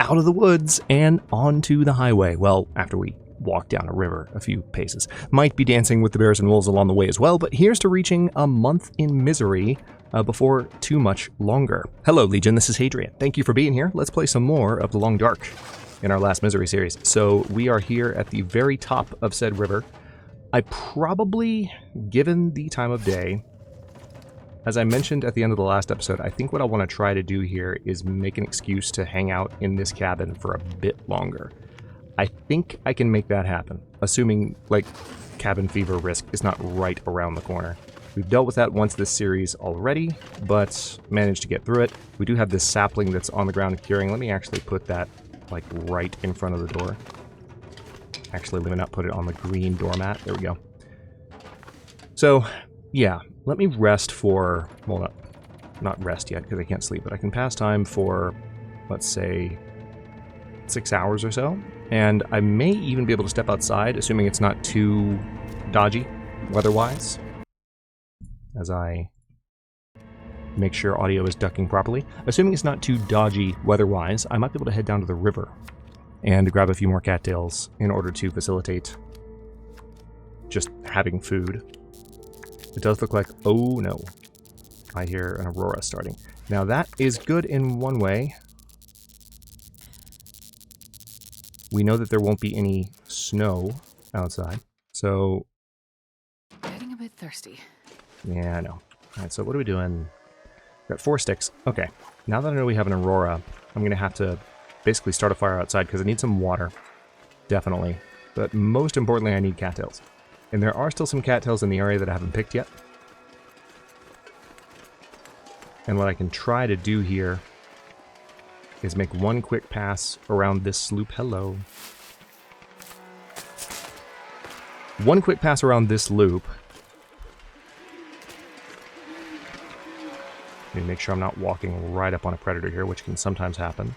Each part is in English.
out of the woods and onto the highway. Well, after we walk down a river a few paces. Might be dancing with the bears and wolves along the way as well, but here's to reaching a month in misery before too much longer. Hello, Legion, this is Hadrian. Thank you for being here. Let's play some more of The Long Dark in our last misery series. So we are here at the very top of said river. I probably, given the time of day, as I mentioned at the end of the last episode, I think what I want to try to do here is make an excuse to hang out in this cabin for a bit longer. I think I can make that happen, assuming, like, cabin fever risk is not right around the corner. We've dealt with that once this series already, but managed to get through it. We do have this sapling that's on the ground curing. Let me actually put that, like, right in front of the door. Actually, let me not put it on the green doormat. There we go. So, yeah, let me rest for, well, not rest yet, because I can't sleep, but I can pass time for, let's say, 6 hours or so. And I may even be able to step outside, assuming it's not too dodgy weather-wise, as I make sure audio is ducking properly. Assuming it's not too dodgy weather-wise, I might be able to head down to the river and grab a few more cattails in order to facilitate just having food. It does look like, oh no, I hear an aurora starting. Now that is good in one way. We know that there won't be any snow outside, so... Getting a bit thirsty. Yeah, I know. Alright, so what are we doing? We've got 4 sticks. Okay, now that I know we have an aurora, I'm going to have to basically start a fire outside because I need some water. Definitely. But most importantly, I need cattails. And there are still some cattails in the area that I haven't picked yet. And what I can try to do here is make one quick pass around this sloop. Hello. One quick pass around this loop. Let me make sure I'm not walking right up on a predator here, which can sometimes happen.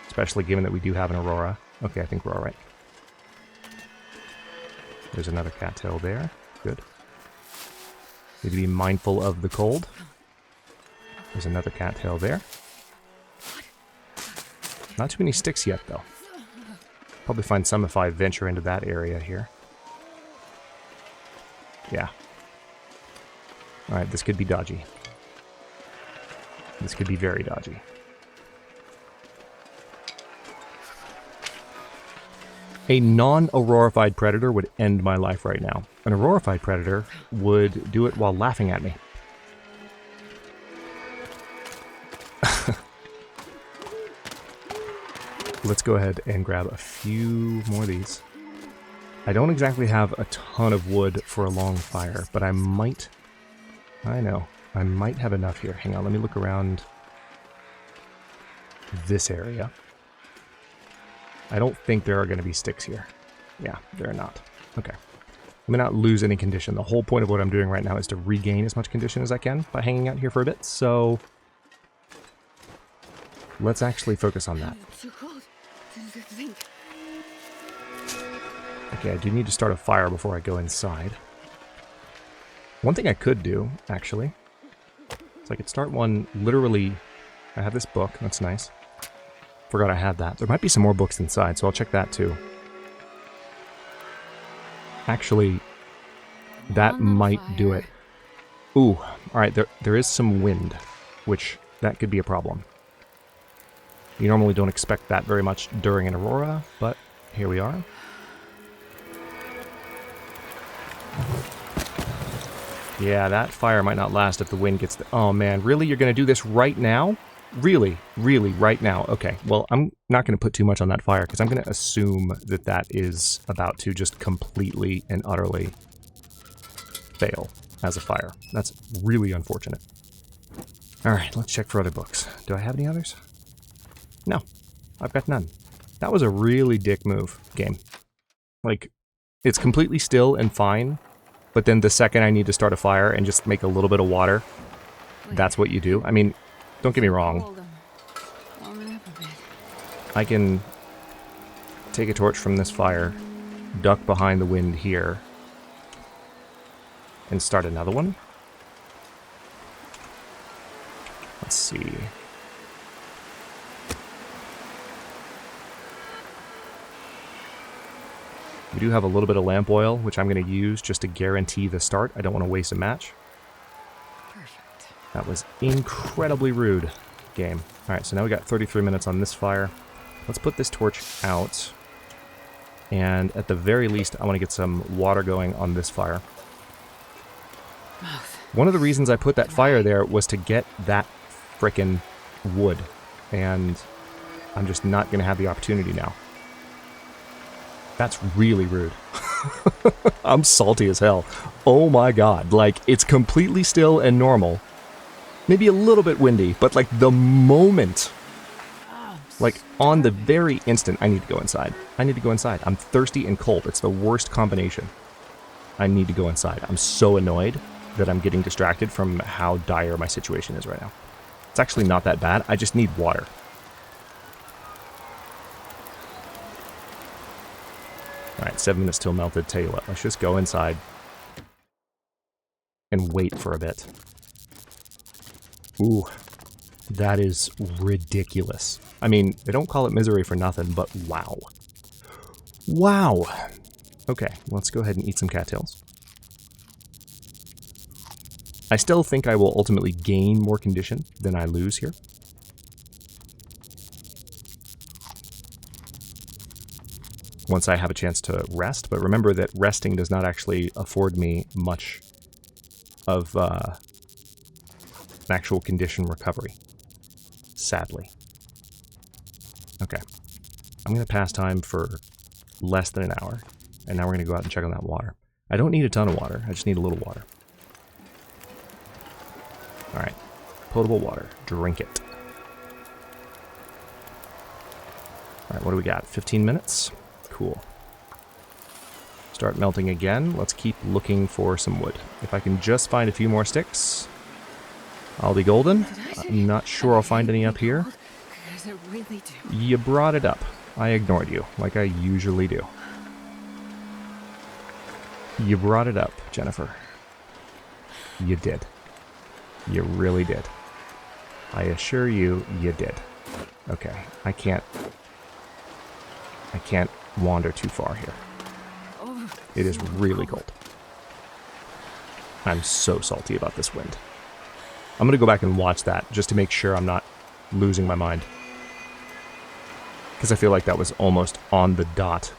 Especially given that we do have an aurora. Okay, I think we're alright. There's another cattail there. Good. Need to be mindful of the cold. There's another cattail there. Not too many sticks yet, though. Probably find some if I venture into that area here. Yeah. Alright, this could be dodgy. This could be very dodgy. A non-aurorified predator would end my life right now. An aurorified predator would do it while laughing at me. Let's go ahead and grab a few more of these. I don't exactly have a ton of wood for a long fire, but I might... I know. I might have enough here. Hang on, let me look around this area. I don't think there are going to be sticks here. Yeah, there are not. Okay. Let me not lose any condition. The whole point of what I'm doing right now is to regain as much condition as I can by hanging out here for a bit, so... let's actually focus on that. Okay, I do need to start a fire before I go inside. One thing I could do, actually, is I could start one literally... I have this book, that's nice. Forgot I had that. There might be some more books inside, so I'll check that too. Actually, that might do it. Ooh, alright, there is some wind, which that could be a problem. You normally don't expect that very much during an aurora, but here we are. Yeah, that fire might not last if the wind gets... Oh man, really? You're going to do this right now? Really? Really? Right now? Okay, well, I'm not going to put too much on that fire, because I'm going to assume that that is about to just completely and utterly fail as a fire. That's really unfortunate. Alright, let's check for other books. Do I have any others? No, I've got none. That was a really dick move, game. Like, it's completely still and fine, but then the second I need to start a fire and just make a little bit of water, that's what you do. I mean, don't get me wrong. I can take a torch from this fire, duck behind the wind here, and start another one. Let's see. We do have a little bit of lamp oil, which I'm going to use just to guarantee the start. I don't want to waste a match. Perfect. That was incredibly rude, game. Alright, so now we got 33 minutes on this fire. Let's put this torch out. And at the very least, I want to get some water going on this fire. Mouth. One of the reasons I put that fire there was to get that frickin' wood. And I'm just not going to have the opportunity now. That's really rude. I'm salty as hell. Oh my god. Like, it's completely still and normal. Maybe a little bit windy, but like the moment, like on the very instant, I need to go inside. I need to go inside. I'm thirsty and cold. It's the worst combination. I need to go inside. I'm so annoyed that I'm getting distracted from how dire my situation is right now. It's actually not that bad. I just need water. Alright, 7 minutes till melted. Tell you what, let's just go inside and wait for a bit. Ooh, that is ridiculous. I mean, they don't call it misery for nothing, but wow. Wow! Okay, let's go ahead and eat some cattails. I still think I will ultimately gain more condition than I lose here. Once I have a chance to rest, but remember that resting does not actually afford me much of an actual condition recovery, sadly. Okay, I'm going to pass time for less than an hour, and now we're going to go out and check on that water. I don't need a ton of water, I just need a little water. Alright, potable water, drink it. Alright, what do we got? 15 minutes? Cool. Start melting again. Let's keep looking for some wood. If I can just find a few more sticks, I'll be golden. I'm not sure I'll find any up here. You brought it up. I ignored you, like I usually do. You brought it up, Jennifer. You did. You really did. I assure you, you did. Okay, I can't wander too far here. It is really cold. I'm so salty about this wind. I'm going to go back and watch that just to make sure I'm not losing my mind. Because I feel like that was almost on the dot.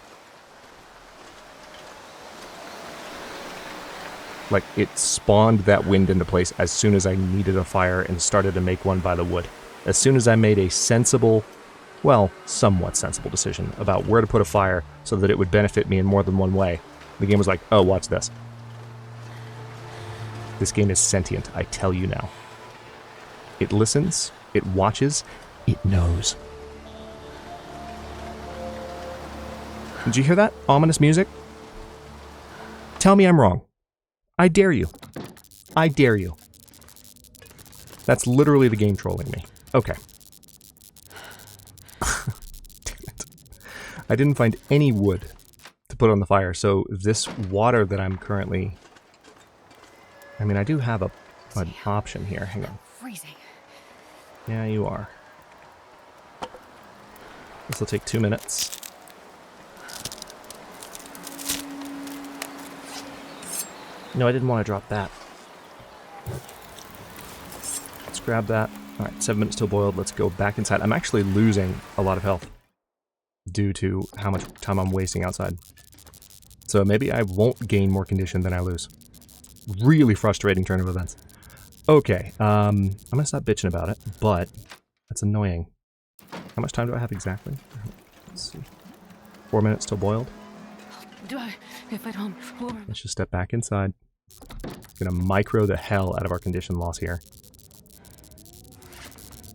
Like, it spawned that wind into place as soon as I needed a fire and started to make one by the wood. As soon as I made a sensible, well, somewhat sensible decision about where to put a fire so that it would benefit me in more than one way, the game was like, oh, watch this. This game is sentient, I tell you now. It listens, it watches, it knows. Did you hear that ominous music? Tell me I'm wrong. I dare you. I dare you. That's literally the game trolling me. Okay. Damn it. I didn't find any wood to put on the fire, so this water that I'm currently... I mean, I do have an option here. Hang on. Freezing. Yeah, you are. This will take 2 minutes. No, I didn't want to drop that. Let's grab that. Alright, 7 minutes till boiled. Let's go back inside. I'm actually losing a lot of health due to how much time I'm wasting outside. So maybe I won't gain more condition than I lose. Really frustrating turn of events. Okay, I'm going to stop bitching about it, but that's annoying. How much time do I have exactly? Let's see. 4 minutes till boiled. If I don't... Let's just step back inside. Gonna micro the hell out of our condition loss here.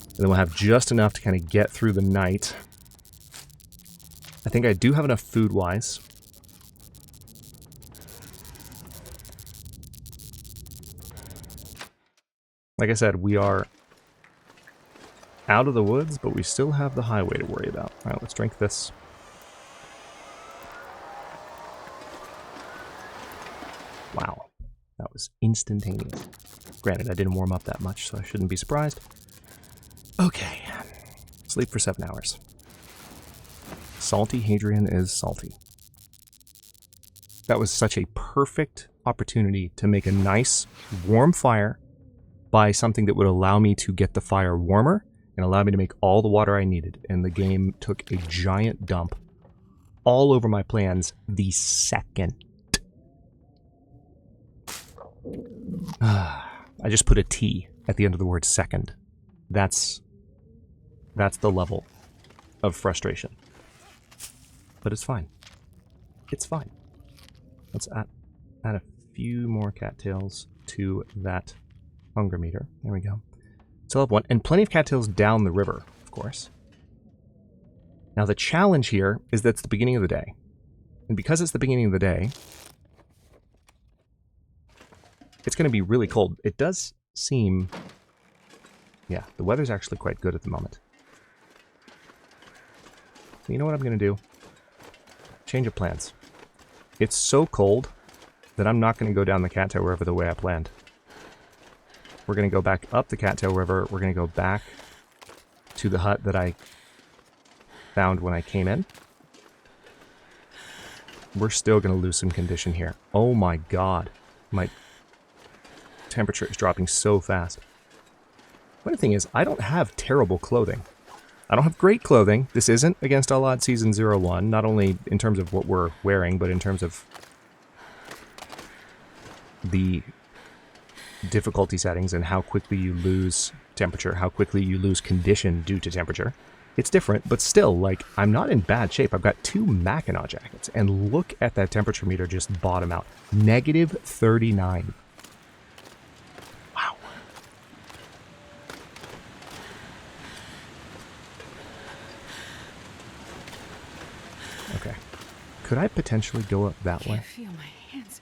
And then we'll have just enough to kind of get through the night. I think I do have enough food-wise. Like I said, we are out of the woods, but we still have the highway to worry about. Alright, let's drink this. Wow, that was instantaneous. Granted, I didn't warm up that much, so I shouldn't be surprised. Okay, sleep for 7 hours. Salty Hadrian is salty. That was such a perfect opportunity to make a nice, warm fire by something that would allow me to get the fire warmer and allow me to make all the water I needed. And the game took a giant dump all over my plans the second. I just put a T at the end of the word second. That's the level of frustration. But it's fine. It's fine. Let's add a few more cattails to that hunger meter. There we go. Still have one. And plenty of cattails down the river, of course. Now the challenge here is that it's the beginning of the day. And because it's the beginning of the day, it's going to be really cold. It does seem... Yeah, the weather's actually quite good at the moment. So you know what I'm going to do? Change of plans. It's so cold that I'm not going to go down the Cattail River the way I planned. We're going to go back up the Cattail River. We're going to go back to the hut that I found when I came in. We're still going to lose some condition here. Oh my god. My temperature is dropping so fast. Funny thing is, I don't have terrible clothing. I don't have great clothing. This isn't Against All Odds Season 01, not only in terms of what we're wearing, but in terms of the difficulty settings and how quickly you lose temperature, how quickly you lose condition due to temperature. It's different, but still, like, I'm not in bad shape. I've got 2 Mackinac jackets, and look at that temperature meter just bottom out. Negative 39. Wow. Okay. Could I potentially go up that way? I feel my hands.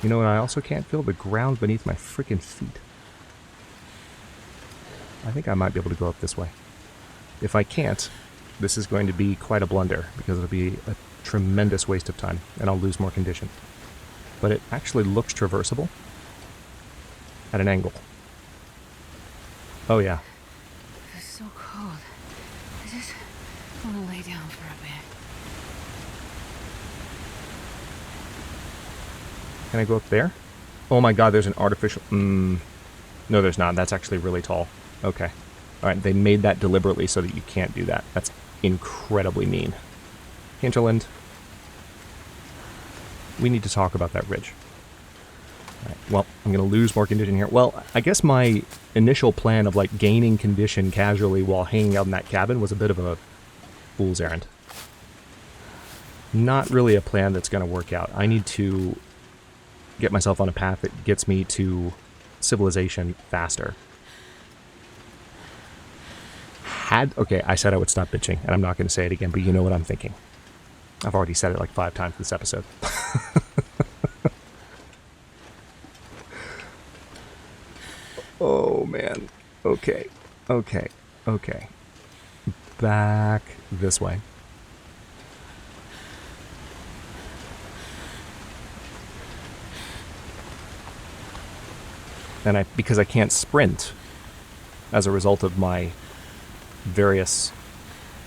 You know what I also can't feel? The ground beneath my freaking feet. I think I might be able to go up this way. If I can't, this is going to be quite a blunder, because it'll be a tremendous waste of time, and I'll lose more condition. But it actually looks traversable at an angle. Oh yeah. It's so cold. I just want to lay down for a bit. Can I go up there? Oh my god, there's an artificial... No, there's not. That's actually really tall. Okay. Alright, they made that deliberately so that you can't do that. That's incredibly mean. Hinterland. We need to talk about that ridge. Alright, well, I'm going to lose more condition here. Well, I guess my initial plan of, like, gaining condition casually while hanging out in that cabin was a bit of a fool's errand. Not really a plan that's going to work out. I need to get myself on a path that gets me to civilization faster. Okay, I said I would stop bitching, and I'm not going to say it again, but you know what I'm thinking. I've already said it like 5 times this episode. Oh, man. Okay. Okay. Okay. Back this way. And because I can't sprint as a result of my various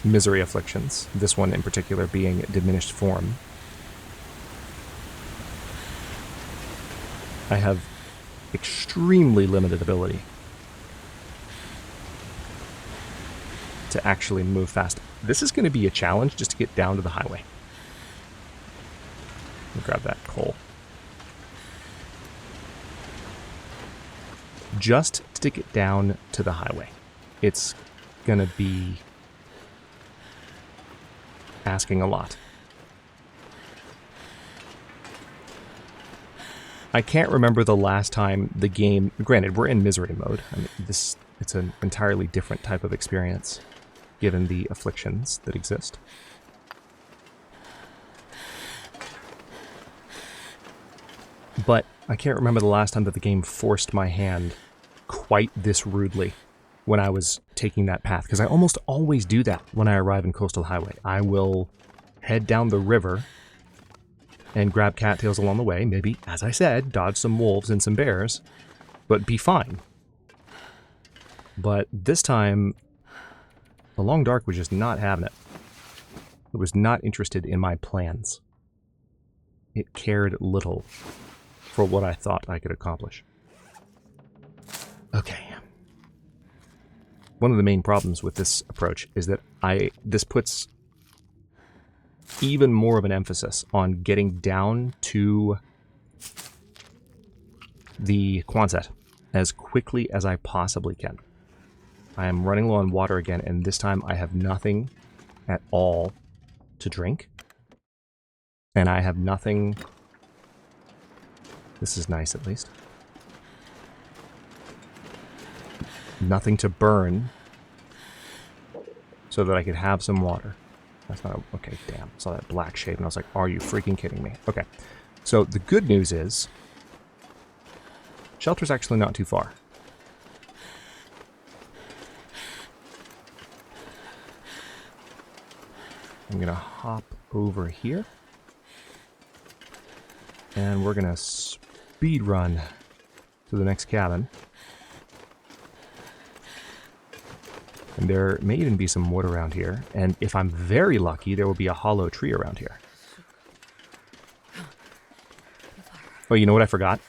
misery afflictions, this one in particular being diminished form, I have extremely limited ability to actually move fast. This is going to be a challenge just to get down to the highway. Let me grab that coal. Just to get down to the highway. It's gonna be asking a lot. I can't remember the last time the game... Granted, we're in misery mode. I mean, it's an entirely different type of experience, given the afflictions that exist. But I can't remember the last time that the game forced my hand quite this rudely when I was taking that path, because I almost always do that when I arrive in Coastal Highway. I will head down the river and grab cattails along the way, maybe, as I said, dodge some wolves and some bears, but be fine. But this time, the Long Dark was just not having it. It was not interested in my plans. it cared little for what I thought I could accomplish. Okay. One of the main problems with this approach is that this puts even more of an emphasis on getting down to the Quonset as quickly as I possibly can. I am running low on water again, and this time I have nothing at all to drink. And I have nothing... This is nice, at least. Nothing to burn so that I could have some water. That's not... Okay, damn. I saw that black shape, and I was like, are you freaking kidding me? Okay. So the good news is... Shelter's actually not too far. I'm going to hop over here. And we're going to speed run to the next cabin. And there may even be some wood around here. And if I'm very lucky, there will be a hollow tree around here. Oh, you know what I forgot?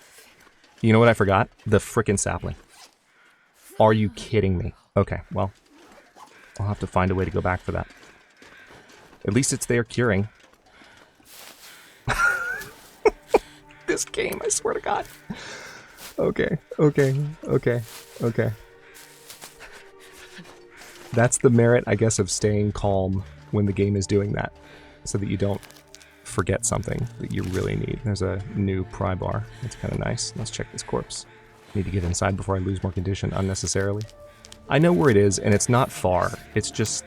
You know what I forgot? The frickin' sapling. Are you kidding me? Okay, well, I'll have to find a way to go back for that. At least it's there curing. This game, I swear to God. Okay. That's the merit, I guess, of staying calm when the game is doing that. So that you don't forget something that you really need. There's a new pry bar. That's kind of nice. Let's check this corpse. Need to get inside before I lose more condition unnecessarily. I know where it is, and it's not far. It's just...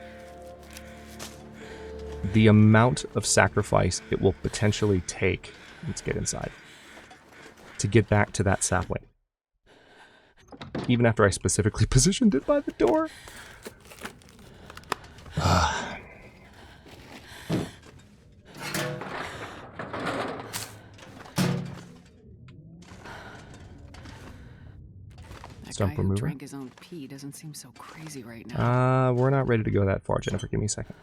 the amount of sacrifice it will potentially take, let's get inside, to get back to that sapling. Even after I specifically positioned it by the door. Stump remover. Drank his own pee doesn't seem so crazy right now. We're not ready to go that far, Jennifer. Give me a second.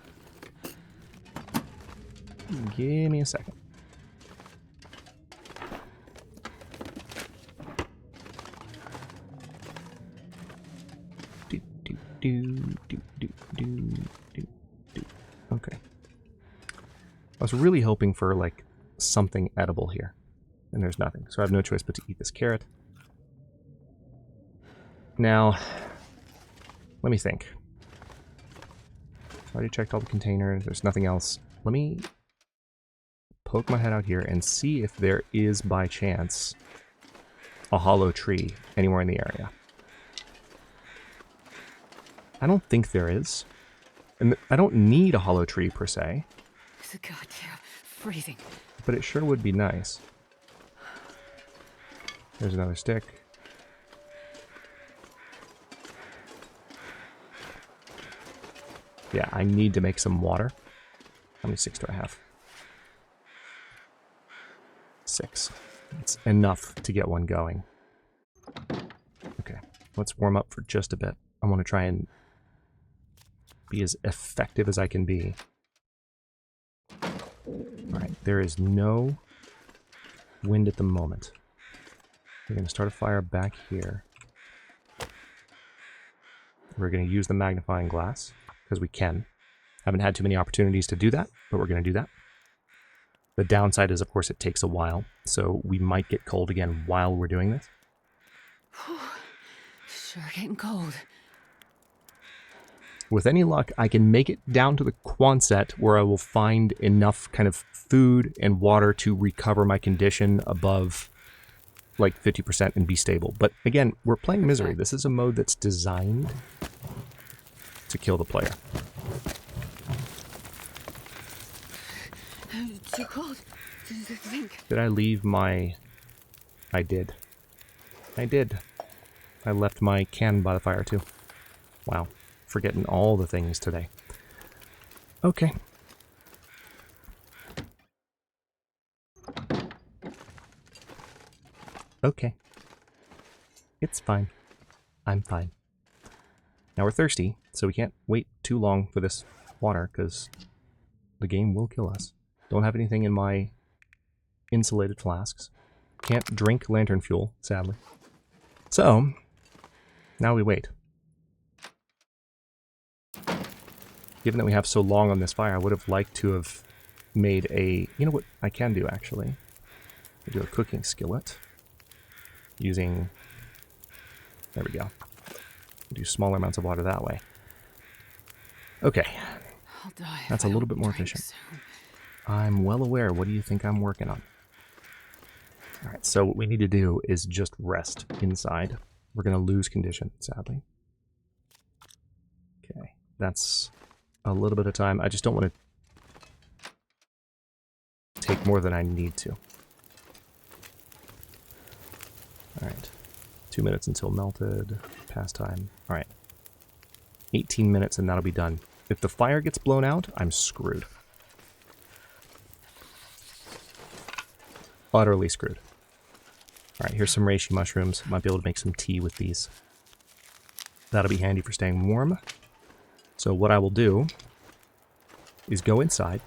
Give me a second. Okay. I was really hoping for, like, something edible here. And there's nothing. So I have no choice but to eat this carrot. Now, let me think. I already checked all the containers. There's nothing else. Let me poke my head out here and see if there is, by chance, a hollow tree anywhere in the area. I don't think there is. And I don't need a hollow tree, per se. It's goddamn freezing. But it sure would be nice. There's another stick. Yeah, I need to make some water. How many sticks do I have? 6. It's enough to get one going. Okay, let's warm up for just a bit. I want to try and be as effective as I can be. Alright, there is no wind at the moment. We're going to start a fire back here. We're going to use the magnifying glass, because we can. Haven't had too many opportunities to do that, but we're going to do that. The downside is, of course, it takes a while, so we might get cold again while we're doing this. Sure getting cold. With any luck, I can make it down to the Quonset where I will find enough kind of food and water to recover my condition above like 50% and be stable. But again, we're playing Misery. This is a mode that's designed to kill the player. It's too cold. Did I leave my... I did. I did. I left my can by the fire too. Wow. Forgetting all the things today. Okay. Okay. It's fine. I'm fine. Now we're thirsty, so we can't wait too long for this water, because the game will kill us. Don't have anything in my insulated flasks. Can't drink lantern fuel, sadly. So, now we wait. Given that we have so long on this fire, I would have liked to have made a... You know what I can do, actually? I do a cooking skillet. Using... There we go. Do smaller amounts of water that way. Okay. That's a little bit more efficient. Soon. I'm well aware. What do you think I'm working on? Alright, so what we need to do is just rest inside. We're going to lose condition, sadly. Okay, that's a little bit of time. I just don't want to take more than I need to. Alright, 2 minutes until melted. Past time. Alright. 18 minutes and that'll be done. If the fire gets blown out, I'm screwed. Utterly screwed. Alright, here's some reishi mushrooms. Might be able to make some tea with these. That'll be handy for staying warm. So what I will do is go inside,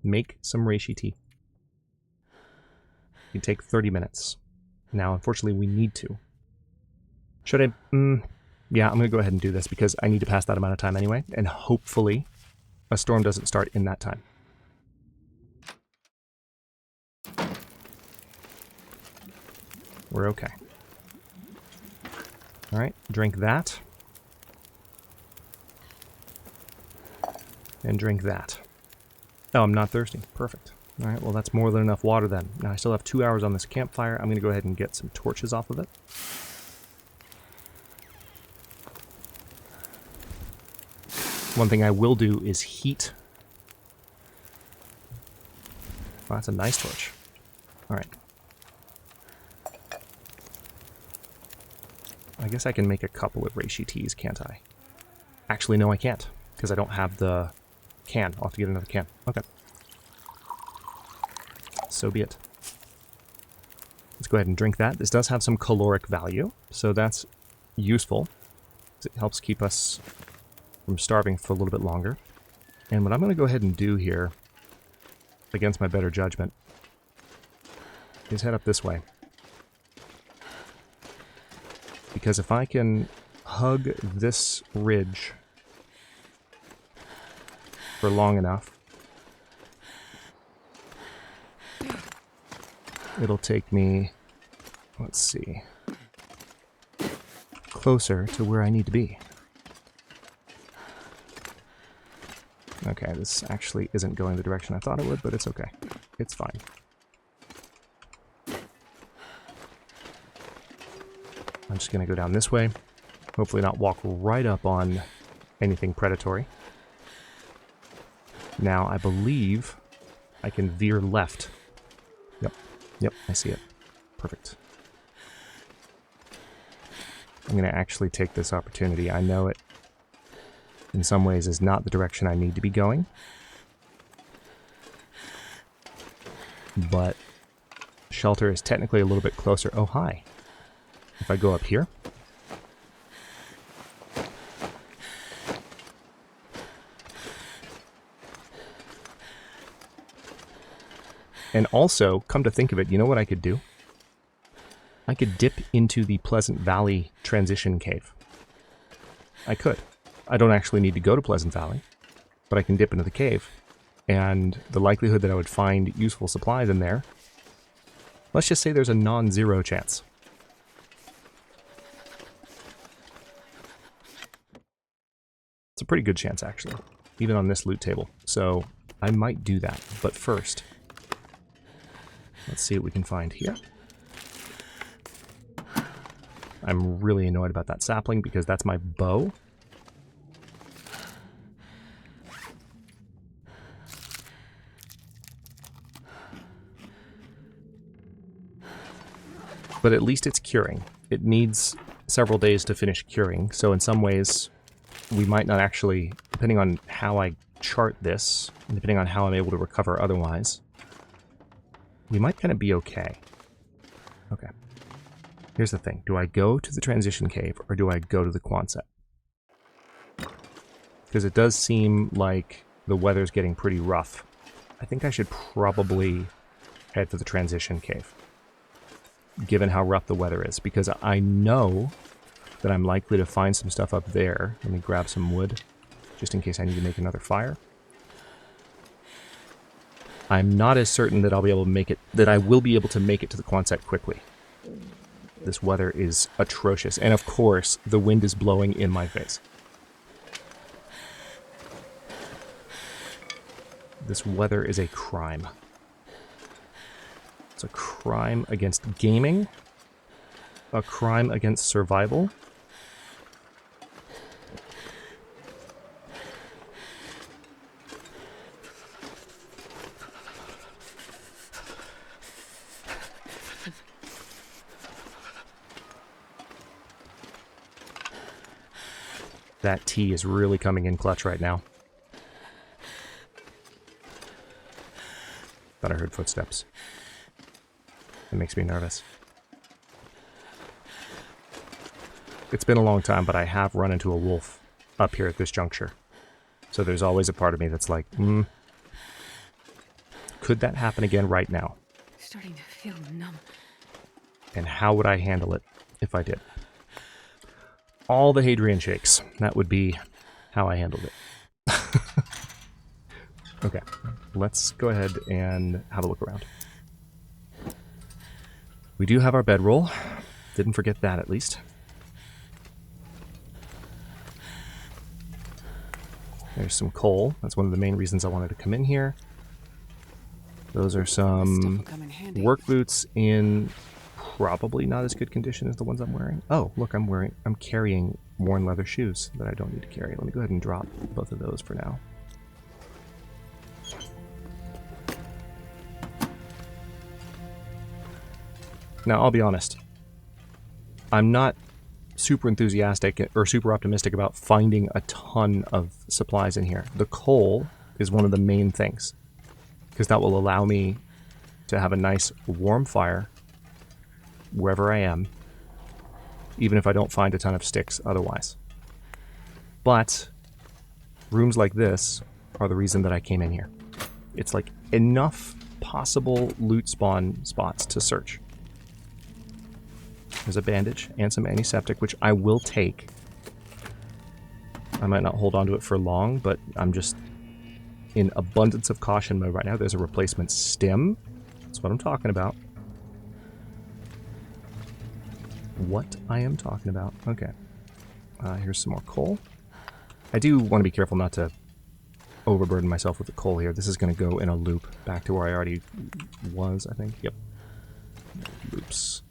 make some reishi tea. It can take 30 minutes. Now, unfortunately, we need to. Should I? Yeah, I'm going to go ahead and do this because I need to pass that amount of time anyway, and hopefully a storm doesn't start in that time. We're okay. Alright, drink that. And drink that. Oh, I'm not thirsty. Perfect. Alright, well that's more than enough water then. Now I still have 2 hours on this campfire. I'm going to go ahead and get some torches off of it. One thing I will do is heat. Well, that's a nice torch. Alright. I guess I can make a couple of reishi teas, can't I? Actually, no, I can't, because I don't have the can. I'll have to get another can. Okay. So be it. Let's go ahead and drink that. This does have some caloric value, so that's useful. It helps keep us from starving for a little bit longer. And what I'm going to go ahead and do here, against my better judgment, is head up this way. Because if I can hug this ridge for long enough, it'll take me, let's see, closer to where I need to be. Okay, this actually isn't going the direction I thought it would, but it's okay. It's fine. I'm just going to go down this way. Hopefully not walk right up on anything predatory. Now, I believe I can veer left. Yep, I see it. Perfect. I'm going to actually take this opportunity. I know it, in some ways, is not the direction I need to be going. But shelter is technically a little bit closer. Oh, hi. If I go up here. And also, come to think of it, you know what I could do? I could dip into the Pleasant Valley transition cave. I could. I don't actually need to go to Pleasant Valley, but I can dip into the cave. And the likelihood that I would find useful supplies in there, let's just say there's a non-zero chance. It's a pretty good chance, actually, even on this loot table. So I might do that. But first, let's see what we can find here. I'm really annoyed about that sapling because that's my bow. But at least it's curing. It needs several days to finish curing, so in some ways we might not actually, depending on how I chart this, and depending on how I'm able to recover otherwise, we might kind of be okay. Okay. Here's the thing. Do I go to the transition cave, or do I go to the Quonset? Because it does seem like the weather's getting pretty rough I think I should probably head for the transition cave, given how rough the weather is, because I know that I'm likely to find some stuff up there. Let me grab some wood, just in case I need to make another fire. I'm not as certain that I'll be able to make it, that I will be able to make it to the Quonset quickly. This weather is atrocious, and of course, the wind is blowing in my face. This weather is a crime. It's a crime against gaming, a crime against survival. That tea is really coming in clutch right now. Thought I heard footsteps. It makes me nervous. It's been a long time, but I have run into a wolf up here at this juncture. So there's always a part of me that's like, could that happen again right now? Starting to feel numb. And how would I handle it if I did? All the Hadrian shakes. That would be how I handled it. Okay, let's go ahead and have a look around. We do have our bedroll. Didn't forget that, at least. There's some coal. That's one of the main reasons I wanted to come in here. Those are some work boots in probably not as good condition as the ones I'm wearing. Oh, look, I'm carrying worn leather shoes that I don't need to carry. Let me go ahead and drop both of those for now. Now, I'll be honest. I'm not super enthusiastic or super optimistic about finding a ton of supplies in here. The coal is one of the main things, because that will allow me to have a nice warm fire wherever I am, even if I don't find a ton of sticks otherwise. But rooms like this are the reason that I came in here. It's like enough possible loot spawn spots to search. There's a bandage and some antiseptic, which I will take. I might not hold on to it for long, but I'm just in abundance of caution mode right now. There's a replacement stim. That's what I'm talking about. What I am talking about. Okay. Here's some more coal. I do want to be careful not to overburden myself with the coal here. This is going to go in a loop back to where I already was, I think. Yep. Loops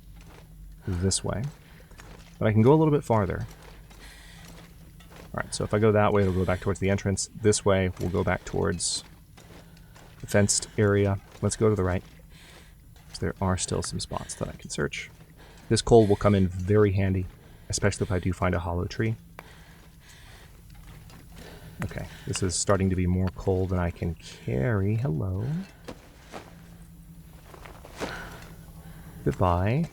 this way. But I can go a little bit farther. Alright, so if I go that way, it'll go back towards the entrance. This way, we'll go back towards the fenced area. Let's go to the right. So there are still some spots that I can search. This coal will come in very handy, especially if I do find a hollow tree. Okay, this is starting to be more coal than I can carry. Hello. Goodbye.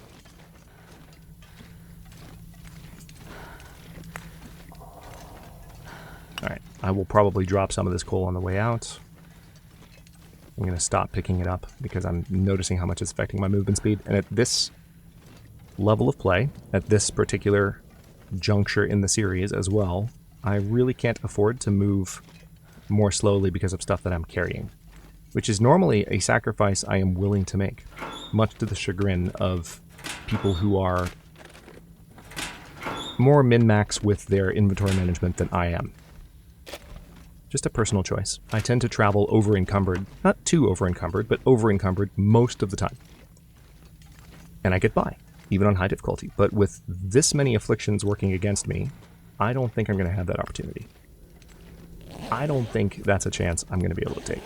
Alright, I will probably drop some of this coal on the way out. I'm going to stop picking it up because I'm noticing how much it's affecting my movement speed. And at this level of play, at this particular juncture in the series as well, I really can't afford to move more slowly because of stuff that I'm carrying. Which is normally a sacrifice I am willing to make, much to the chagrin of people who are more min-max with their inventory management than I am. Just a personal choice. I tend to travel over-encumbered, not too over-encumbered, but over-encumbered most of the time. And I get by, even on high difficulty. But with this many afflictions working against me, I don't think I'm going to have that opportunity. I don't think that's a chance I'm going to be able to take.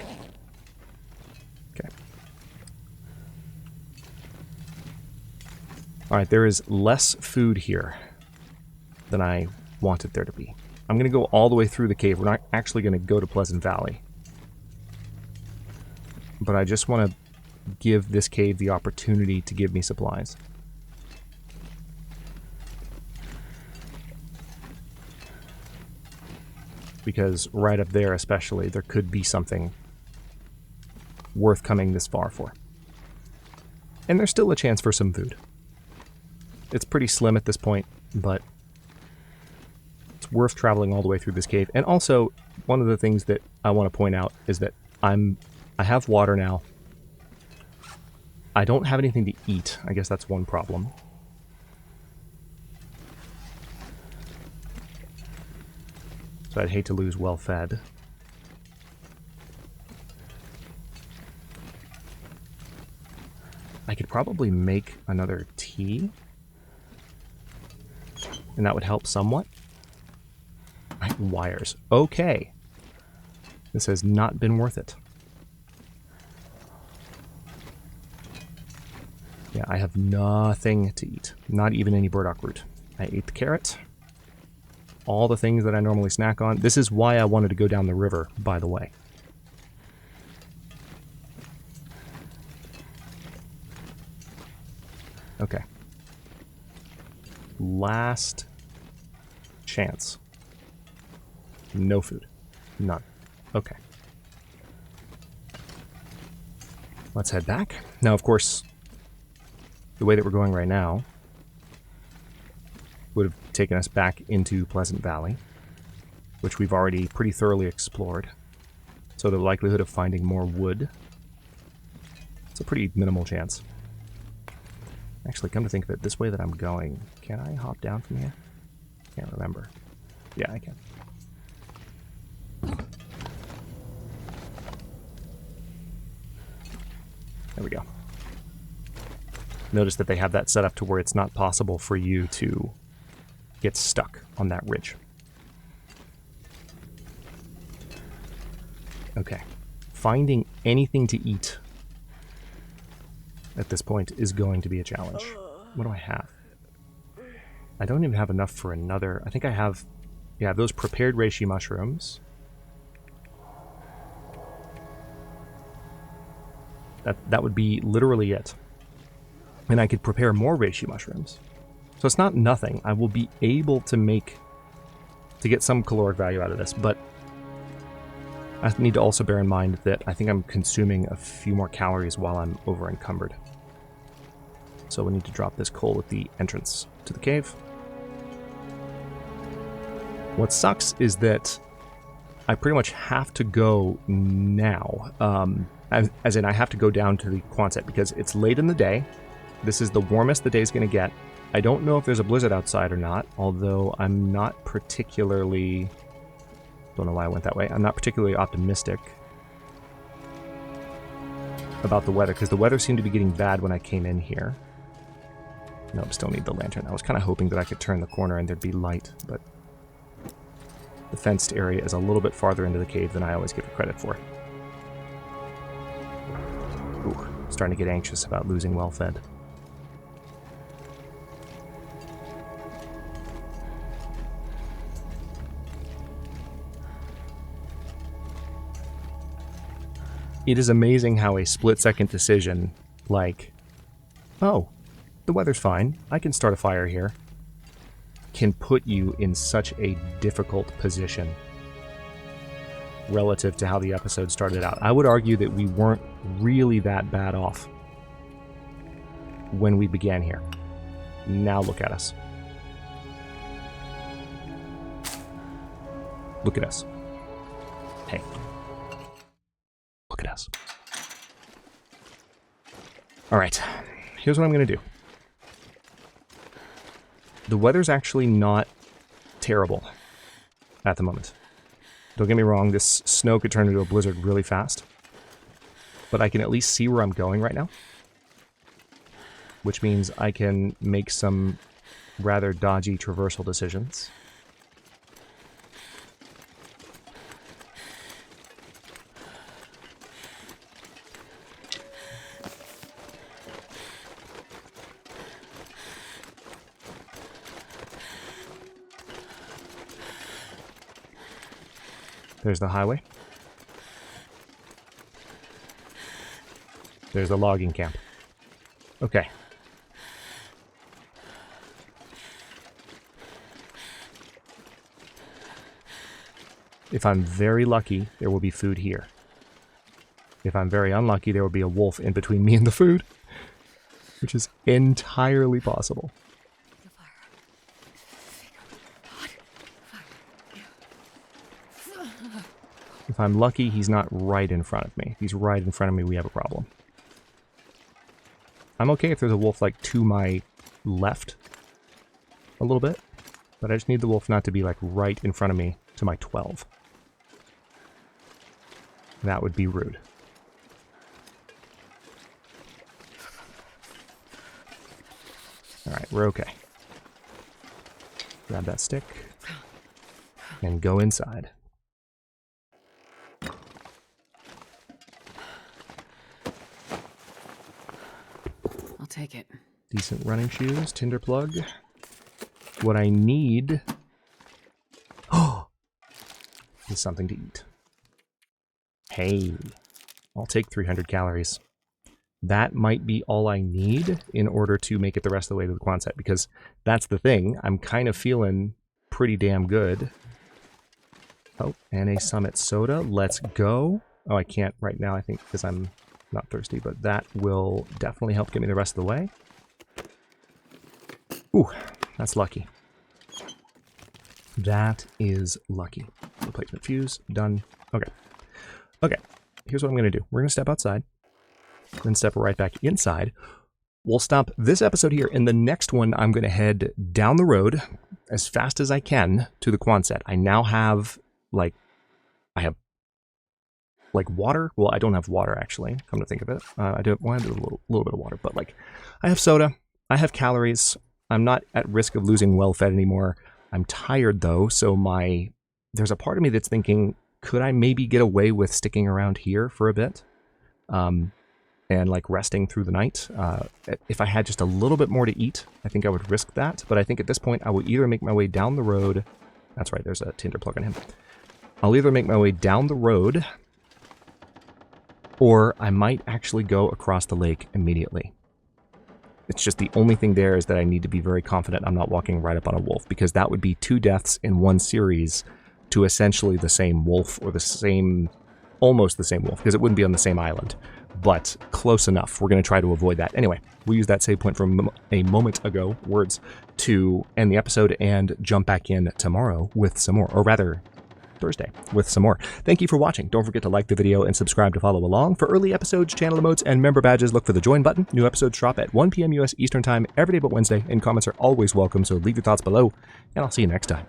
Okay. Alright, there is less food here than I wanted there to be. I'm going to go all the way through the cave. We're not actually going to go to Pleasant Valley. But I just want to give this cave the opportunity to give me supplies. Because right up there especially, there could be something worth coming this far for. And there's still a chance for some food. It's pretty slim at this point, but it's worth traveling all the way through this cave. And also, one of the things that I want to point out is that I have water now. I don't have anything to eat. I guess that's one problem. So I'd hate to lose well-fed. I could probably make another tea. And that would help somewhat. Wires. Okay. This has not been worth it. Yeah, I have nothing to eat. Not even any burdock root. I ate the carrot. All the things that I normally snack on. This is why I wanted to go down the river, by the way. Okay. Last chance. No food. None. Okay. Let's head back. Now, of course, the way that we're going right now would have taken us back into Pleasant Valley, which we've already pretty thoroughly explored. So the likelihood of finding more wood, it's a pretty minimal chance. Actually, come to think of it, this way that I'm going, can I hop down from here? Can't remember. Yeah, I can. There we go. Notice that they have that set up to where it's not possible for you to get stuck on that ridge. Okay. Finding anything to eat at this point is going to be a challenge. What do I have? I don't even have enough for another. I think I have, yeah, those prepared reishi mushrooms. That would be literally it. And I could prepare more reishi mushrooms. So it's not nothing. I will be able to get some caloric value out of this, but I need to also bear in mind that I think I'm consuming a few more calories while I'm over encumbered. So we need to drop this coal at the entrance to the cave. What sucks is that I pretty much have to go now. As in, I have to go down to the Quonset because it's late in the day. This is the warmest the day's going to get. I don't know if there's a blizzard outside or not, although I'm not particularly... Don't know why I went that way. I'm not particularly optimistic about the weather, because the weather seemed to be getting bad when I came in here. Nope, still need the lantern. I was kind of hoping that I could turn the corner and there'd be light, but the fenced area is a little bit farther into the cave than I always give it credit for. Ooh, starting to get anxious about losing well-fed. It is amazing how a split-second decision, like, oh, the weather's fine, I can start a fire here, can put you in such a difficult position relative to how the episode started out. I would argue that we weren't really that bad off when we began here. Now look at us. Look at us. Hey. Look at us. Alright, here's what I'm going to do. The weather's actually not terrible at the moment. Don't get me wrong, this snow could turn into a blizzard really fast. But I can at least see where I'm going right now. Which means I can make some rather dodgy traversal decisions. There's the highway. There's the logging camp. Okay. If I'm very lucky, there will be food here. If I'm very unlucky, there will be a wolf in between me and the food, which is entirely possible. If I'm lucky, he's not right in front of me. If he's right in front of me, we have a problem. I'm okay if there's a wolf, like, to my left a little bit, but I just need the wolf not to be, like, right in front of me to my 12. That would be rude. Alright, we're okay. Grab that stick and go inside. I'll take it. Decent running shoes, tinder plug. What I need is something to eat. Hey, I'll take 300 calories. That might be all I need in order to make it the rest of the way to the Quonset, because that's the thing. I'm kind of feeling pretty damn good. Oh, and a Summit soda. Let's go. Oh, I can't right now, I think, because I'm not thirsty, but that will definitely help get me the rest of the way. Ooh, that's lucky. That is lucky. Replacement fuse, done. Okay. Okay, here's what I'm going to do. We're going to step outside, then step right back inside. We'll stop this episode here. In the next one, I'm going to head down the road as fast as I can to the Quonset. I now have, like, water. Well, I don't have water, actually, come to think of it. I do want to do a little bit of water, but, like, I have soda. I have calories. I'm not at risk of losing well-fed anymore. I'm tired, though, so there's a part of me that's thinking, could I maybe get away with sticking around here for a bit? And, like, resting through the night? If I had just a little bit more to eat, I think I would risk that. But I think at this point, I will either make my way down the road. That's right, there's a tinder plug on him. I'll either make my way down the road, or I might actually go across the lake immediately. It's just the only thing there is that I need to be very confident I'm not walking right up on a wolf, because that would be 2 deaths in one series to essentially the same wolf, or almost the same wolf, because it wouldn't be on the same island, but close enough. We're going to try to avoid that. Anyway, we'll use that save point from a moment ago, words, to end the episode and jump back in tomorrow with some more, or rather, Thursday with some more. Thank you for watching. Don't forget to like the video and subscribe to follow along. For early episodes, channel emotes, and member badges, look for the join button. New episodes drop at 1 p.m. US Eastern Time every day but Wednesday, and comments are always welcome, so leave your thoughts below, and I'll see you next time.